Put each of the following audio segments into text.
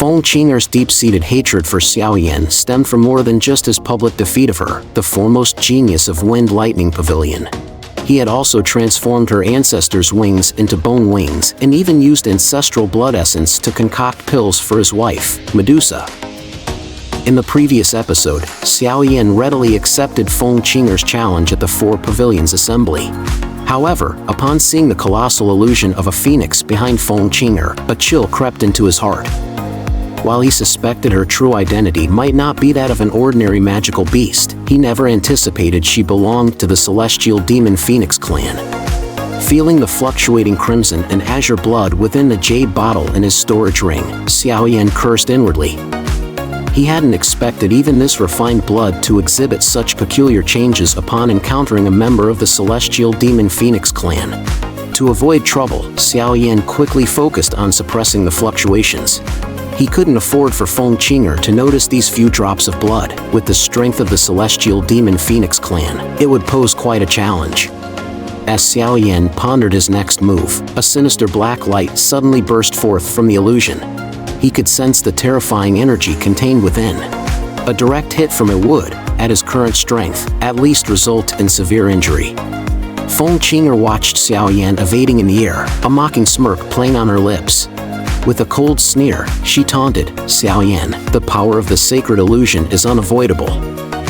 Feng Qing'er's deep-seated hatred for Xiao Yan stemmed from more than just his public defeat of her, the foremost genius of Wind Lightning Pavilion. He had also transformed her ancestors' wings into bone wings and even used ancestral blood essence to concoct pills for his wife, Medusa. In the previous episode, Xiao Yan readily accepted Feng Qing'er's challenge at the Four Pavilions Assembly. However, upon seeing the colossal illusion of a phoenix behind Feng Qing'er, a chill crept into his heart. While he suspected her true identity might not be that of an ordinary magical beast, he never anticipated she belonged to the celestial demon phoenix clan. Feeling the fluctuating crimson and azure blood within the jade bottle in his storage ring, Xiao Yan cursed inwardly. He hadn't expected even this refined blood to exhibit such peculiar changes upon encountering a member of the celestial demon phoenix clan. To avoid trouble, Xiao Yan quickly focused on suppressing the fluctuations. He couldn't afford for Feng Qing'er to notice these few drops of blood. With the strength of the celestial demon phoenix clan, it would pose quite a challenge. As Xiao Yan pondered his next move, a sinister black light suddenly burst forth from the illusion. He could sense the terrifying energy contained within. A direct hit from it would, at his current strength, at least result in severe injury. Feng Qing'er watched Xiao Yan evading in the air, a mocking smirk playing on her lips. With a cold sneer, she taunted, "Xiao Yan, the power of the sacred illusion is unavoidable.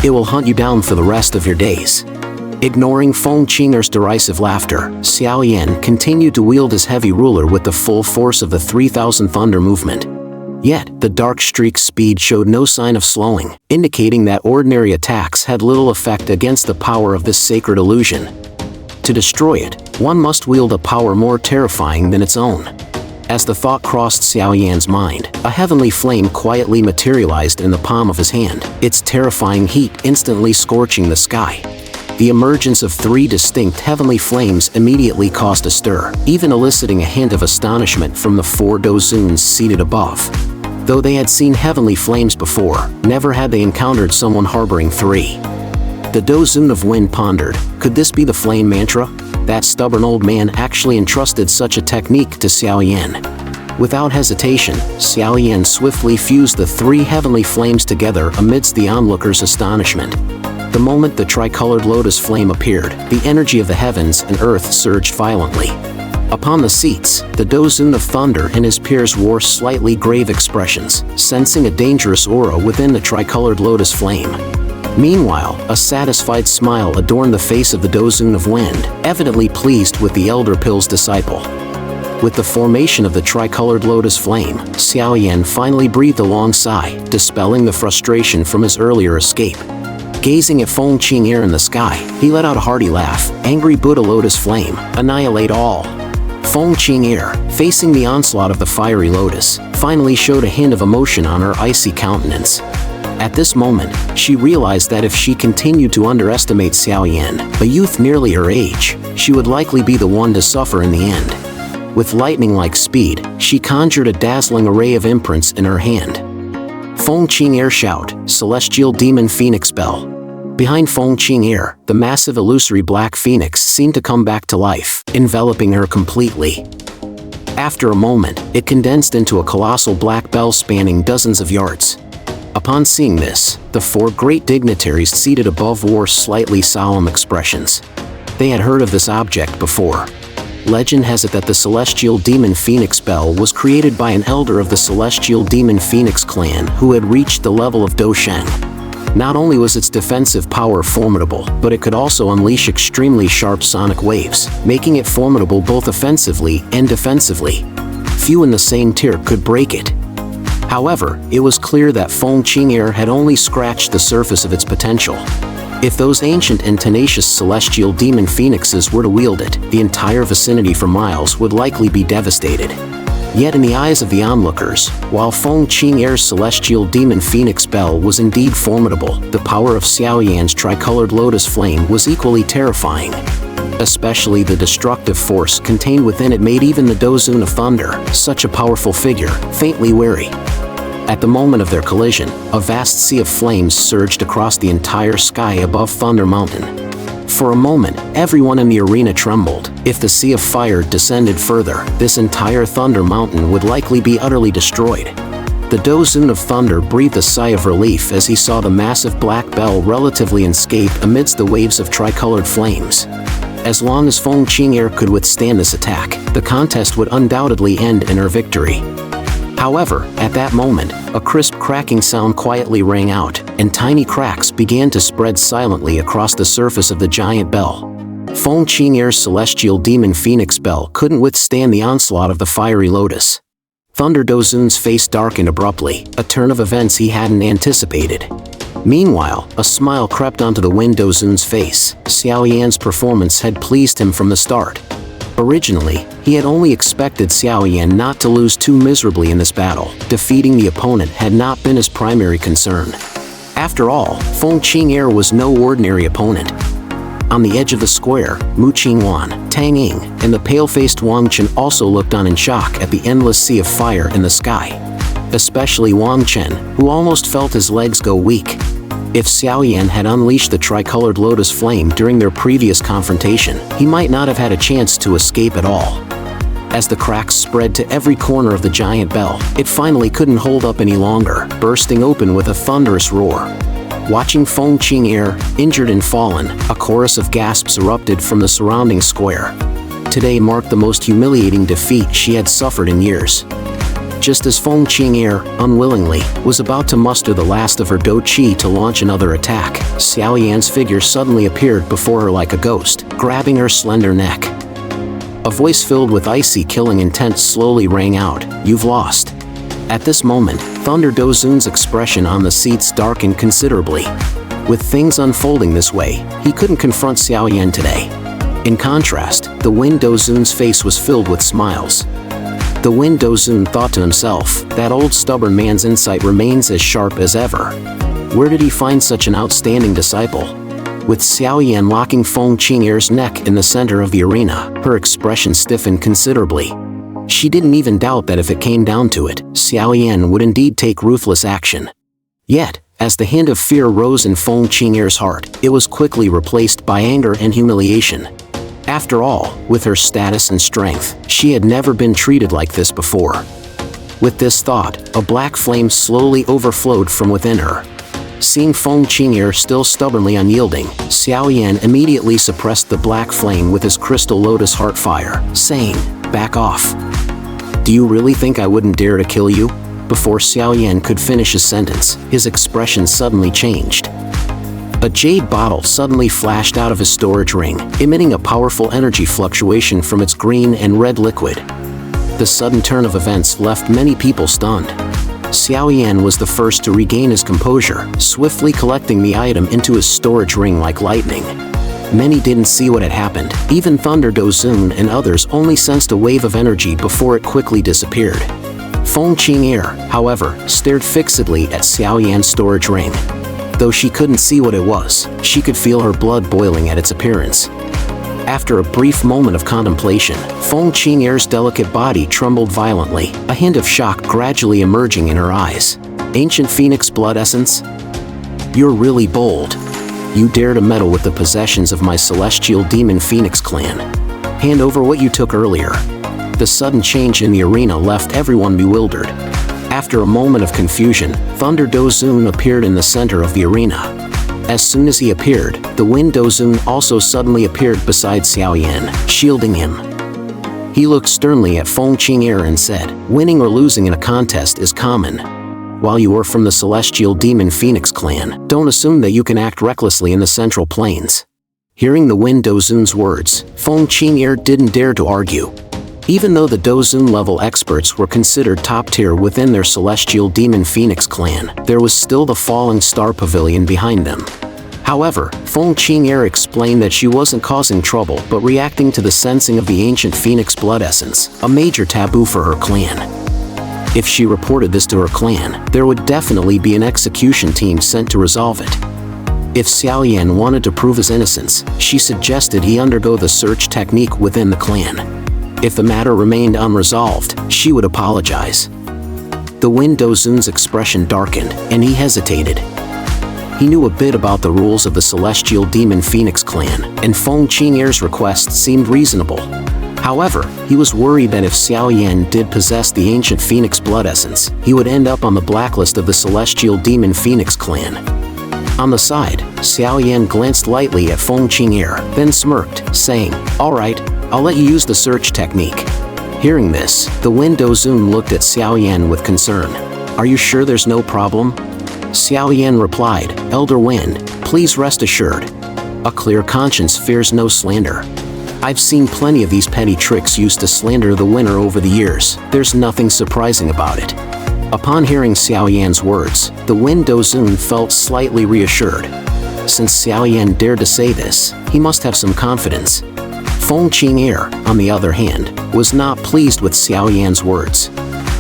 It will hunt you down for the rest of your days." Ignoring Feng Qing'er's derisive laughter, Xiao Yan continued to wield his heavy ruler with the full force of the 3000 Thunder movement. Yet, the dark streak's speed showed no sign of slowing, indicating that ordinary attacks had little effect against the power of this sacred illusion. To destroy it, one must wield a power more terrifying than its own. As the thought crossed Xiao Yan's mind, a heavenly flame quietly materialized in the palm of his hand, its terrifying heat instantly scorching the sky. The emergence of 3 distinct heavenly flames immediately caused a stir, even eliciting a hint of astonishment from the 4 Dou Zuns seated above. Though they had seen heavenly flames before, never had they encountered someone harboring 3. The Dou Zun of Wind pondered, could this be the flame mantra? That stubborn old man actually entrusted such a technique to Xiao Yan. Without hesitation, Xiao Yan swiftly fused the 3 heavenly flames together amidst the onlookers' astonishment. The moment the tricolored lotus flame appeared, the energy of the heavens and earth surged violently. Upon the seats, the Dou Zun of Thunder and his peers wore slightly grave expressions, sensing a dangerous aura within the tricolored lotus flame. Meanwhile, a satisfied smile adorned the face of the Dou Zun of Wind, evidently pleased with the Elder Pill's disciple. With the formation of the tricolored lotus flame, Xiao Yan finally breathed a long sigh, dispelling the frustration from his earlier escape. Gazing at Feng Qing'er in the sky, he let out a hearty laugh. Angry Buddha lotus flame, annihilate all. Feng Qing'er, facing the onslaught of the fiery lotus, finally showed a hint of emotion on her icy countenance. At this moment, she realized that if she continued to underestimate Xiao Yan, a youth nearly her age, she would likely be the one to suffer in the end. With lightning-like speed, she conjured a dazzling array of imprints in her hand. Feng Qing'er shout, Celestial Demon Phoenix Bell. Behind Feng Qing'er, the massive illusory black phoenix seemed to come back to life, enveloping her completely. After a moment, it condensed into a colossal black bell spanning dozens of yards. Upon seeing this, the 4 great dignitaries seated above wore slightly solemn expressions. They had heard of this object before. Legend has it that the celestial demon phoenix bell was created by an elder of the celestial demon phoenix clan who had reached the level of Dou Sheng. Not only was its defensive power formidable, but it could also unleash extremely sharp sonic waves, making it formidable both offensively and defensively. Few in the same tier could break it. However, it was clear that Feng Qing'er had only scratched the surface of its potential. If those ancient and tenacious celestial demon phoenixes were to wield it, the entire vicinity for miles would likely be devastated. Yet in the eyes of the onlookers, while Feng Qing'er's celestial demon phoenix bell was indeed formidable, the power of Xiao Yan's tricolored lotus flame was equally terrifying. Especially the destructive force contained within it made even the Dou Zun of Thunder, such a powerful figure, faintly wary. At the moment of their collision, a vast sea of flames surged across the entire sky above Thunder Mountain. For a moment, everyone in the arena trembled. If the sea of fire descended further, this entire Thunder Mountain would likely be utterly destroyed. The Dou Zun of Thunder breathed a sigh of relief as he saw the massive black bell relatively unscathed amidst the waves of tricolored flames. As long as Feng Qing'er could withstand this attack, the contest would undoubtedly end in her victory. However, at that moment, a crisp cracking sound quietly rang out, and tiny cracks began to spread silently across the surface of the giant bell. Feng Qing'er's celestial demon phoenix bell couldn't withstand the onslaught of the fiery lotus. Thunder Dou Zun's face darkened abruptly, a turn of events he hadn't anticipated. Meanwhile, a smile crept onto the Wind Dou Zun's face. Xiao Yan's performance had pleased him from the start. Originally, he had only expected Xiao Yan not to lose too miserably in this battle. Defeating the opponent had not been his primary concern. After all, Feng Qing'er was no ordinary opponent. On the edge of the square, Mu Qingwan, Tang Ying, and the pale-faced Wang Chen also looked on in shock at the endless sea of fire in the sky. Especially Wang Chen, who almost felt his legs go weak. If Xiao Yan had unleashed the tricolored lotus flame during their previous confrontation, he might not have had a chance to escape at all. As the cracks spread to every corner of the giant bell, it finally couldn't hold up any longer, bursting open with a thunderous roar. Watching Feng Qing'er, injured and fallen, a chorus of gasps erupted from the surrounding square. Today marked the most humiliating defeat she had suffered in years. Just as Feng Qing'er, unwillingly, was about to muster the last of her Dou Qi to launch another attack, Xiao Yan's figure suddenly appeared before her like a ghost, grabbing her slender neck. A voice filled with icy killing intent slowly rang out, "You've lost." At this moment, Thunder Dou Zun's expression on the seats darkened considerably. With things unfolding this way, he couldn't confront Xiao Yan today. In contrast, the Wind Dou Zun's face was filled with smiles. The Wind Dou Zun thought to himself, that old stubborn man's insight remains as sharp as ever. Where did he find such an outstanding disciple? With Xiao Yan locking Feng Qing'er's neck in the center of the arena, her expression stiffened considerably. She didn't even doubt that if it came down to it, Xiao Yan would indeed take ruthless action. Yet, as the hint of fear rose in Feng Qing'er's heart, it was quickly replaced by anger and humiliation. After all, with her status and strength, she had never been treated like this before. With this thought, a black flame slowly overflowed from within her. Seeing Feng Qing'er still stubbornly unyielding, Xiao Yan immediately suppressed the black flame with his crystal lotus heart fire, saying, "Back off. Do you really think I wouldn't dare to kill you?" Before Xiao Yan could finish his sentence, his expression suddenly changed. A jade bottle suddenly flashed out of his storage ring, emitting a powerful energy fluctuation from its green and red liquid. The sudden turn of events left many people stunned. Xiao Yan was the first to regain his composure, swiftly collecting the item into his storage ring like lightning. Many didn't see what had happened. Even Thunder Dou Zun and others only sensed a wave of energy before it quickly disappeared. Feng Qing'er, however, stared fixedly at Xiao Yan's storage ring. Though she couldn't see what it was, she could feel her blood boiling at its appearance. After a brief moment of contemplation, Feng Qing'er's delicate body trembled violently, a hint of shock gradually emerging in her eyes. "Ancient Phoenix blood essence? You're really bold. You dare to meddle with the possessions of my celestial demon Phoenix clan. Hand over what you took earlier." The sudden change in the arena left everyone bewildered. After a moment of confusion, Thunder Dou Zun appeared in the center of the arena. As soon as he appeared, the Wind Dou Zun also suddenly appeared beside Xiao Yan, shielding him. He looked sternly at Feng Qing'er and said, "Winning or losing in a contest is common. While you are from the celestial demon Phoenix clan, don't assume that you can act recklessly in the Central Plains." Hearing the Wind Dou Zun's words, Feng Qing'er didn't dare to argue. Even though the Dou Zun level experts were considered top tier within their celestial demon Phoenix clan, there was still the Falling Star Pavilion behind them. However, Feng Qing'er explained that she wasn't causing trouble but reacting to the sensing of the ancient Phoenix blood essence, a major taboo for her clan. If she reported this to her clan, there would definitely be an execution team sent to resolve it. If Xiao Yan wanted to prove his innocence, she suggested he undergo the search technique within the clan. If the matter remained unresolved, she would apologize. The Wind Dou Zun's expression darkened, and he hesitated. He knew a bit about the rules of the celestial demon Phoenix clan, and Feng Qing'er's request seemed reasonable. However, he was worried that if Xiao Yan did possess the ancient Phoenix blood essence, he would end up on the blacklist of the celestial demon Phoenix clan. On the side, Xiao Yan glanced lightly at Feng Qing'er, then smirked, saying, "Alright, I'll let you use the search technique." Hearing this, the Wind Dou Zun looked at Xiao Yan with concern. "Are you sure there's no problem?" Xiao Yan replied, "Elder Wind, please rest assured. A clear conscience fears no slander. I've seen plenty of these petty tricks used to slander the winner over the years. There's nothing surprising about it." Upon hearing Xiao Yan's words, the Wind Dou Zun felt slightly reassured. Since Xiao Yan dared to say this, he must have some confidence. Feng Qing'er, on the other hand, was not pleased with Xiao Yan's words.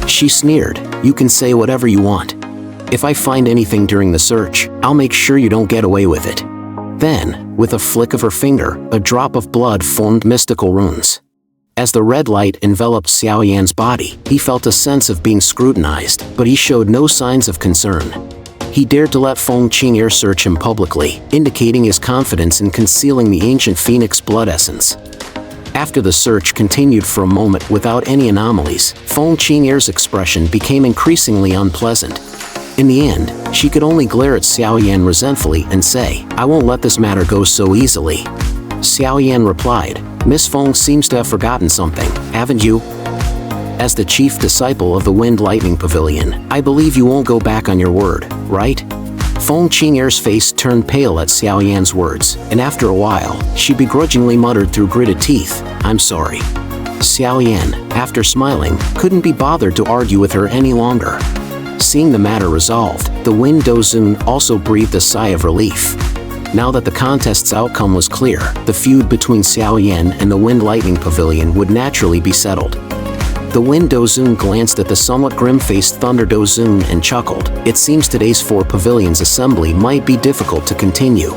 She sneered, "You can say whatever you want. If I find anything during the search, I'll make sure you don't get away with it." Then, with a flick of her finger, a drop of blood formed mystical runes. As the red light enveloped Xiao Yan's body, he felt a sense of being scrutinized, but he showed no signs of concern. He dared to let Feng Qing'er search him publicly, indicating his confidence in concealing the ancient Phoenix blood essence. After the search continued for a moment without any anomalies, Feng Qing'er's expression became increasingly unpleasant. In the end, she could only glare at Xiao Yan resentfully and say, "I won't let this matter go so easily." Xiao Yan replied, "Miss Feng seems to have forgotten something, haven't you? As the chief disciple of the Wind Lightning Pavilion, I believe you won't go back on your word, right?" Feng Qing'er's face turned pale at Xiao Yan's words, and after a while, she begrudgingly muttered through gritted teeth, "I'm sorry." Xiao Yan, after smiling, couldn't be bothered to argue with her any longer. Seeing the matter resolved, the Wind Dou Zun also breathed a sigh of relief. Now that the contest's outcome was clear, the feud between Xiao Yan and the Wind Lightning Pavilion would naturally be settled. The Wind Dou Zun glanced at the somewhat grim-faced Thunder Dou Zun and chuckled. It seems today's Four Pavilions Assembly might be difficult to continue.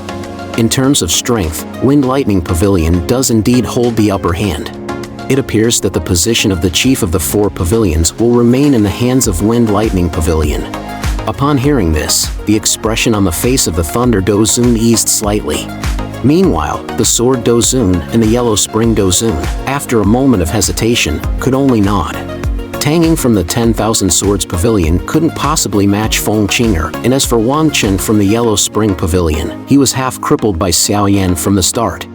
In terms of strength, Wind Lightning Pavilion does indeed hold the upper hand. It appears that the position of the chief of the Four Pavilions will remain in the hands of Wind Lightning Pavilion. Upon hearing this, the expression on the face of the Thunder Dou Zun eased slightly. Meanwhile, the Sword Dou Zun and the Yellow Spring Dou Zun, after a moment of hesitation, could only nod. Tanging from the 10,000 Swords Pavilion couldn't possibly match Feng Qing'er, and as for Wang Chen from the Yellow Spring Pavilion, he was half crippled by Xiao Yan from the start.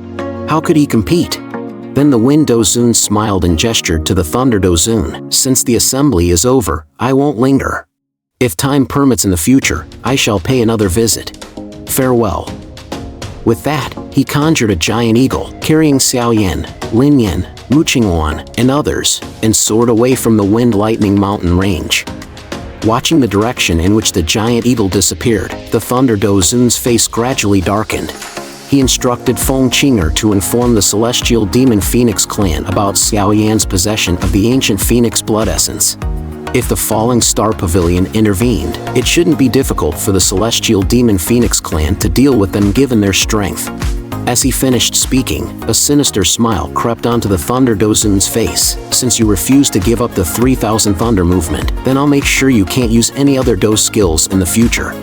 How could he compete? Then the Wind Dou Zun smiled and gestured to the Thunder Dou Zun, "Since the assembly is over, I won't linger. If time permits in the future, I shall pay another visit. Farewell." With that, he conjured a giant eagle, carrying Xiao Yan, Lin Yan, Mu Qingwan, and others, and soared away from the Wind Lightning mountain range. Watching the direction in which the giant eagle disappeared, the Thunder Dou Zun's face gradually darkened. He instructed Feng Qing'er to inform the celestial demon Phoenix clan about Xiao Yan's possession of the ancient Phoenix blood essence. If the Falling Star Pavilion intervened, it shouldn't be difficult for the celestial demon Phoenix clan to deal with them given their strength. As he finished speaking, a sinister smile crept onto the Thunder Dou Zun's face. "Since you refuse to give up the 3000 Thunder movement, then I'll make sure you can't use any other Dou skills in the future."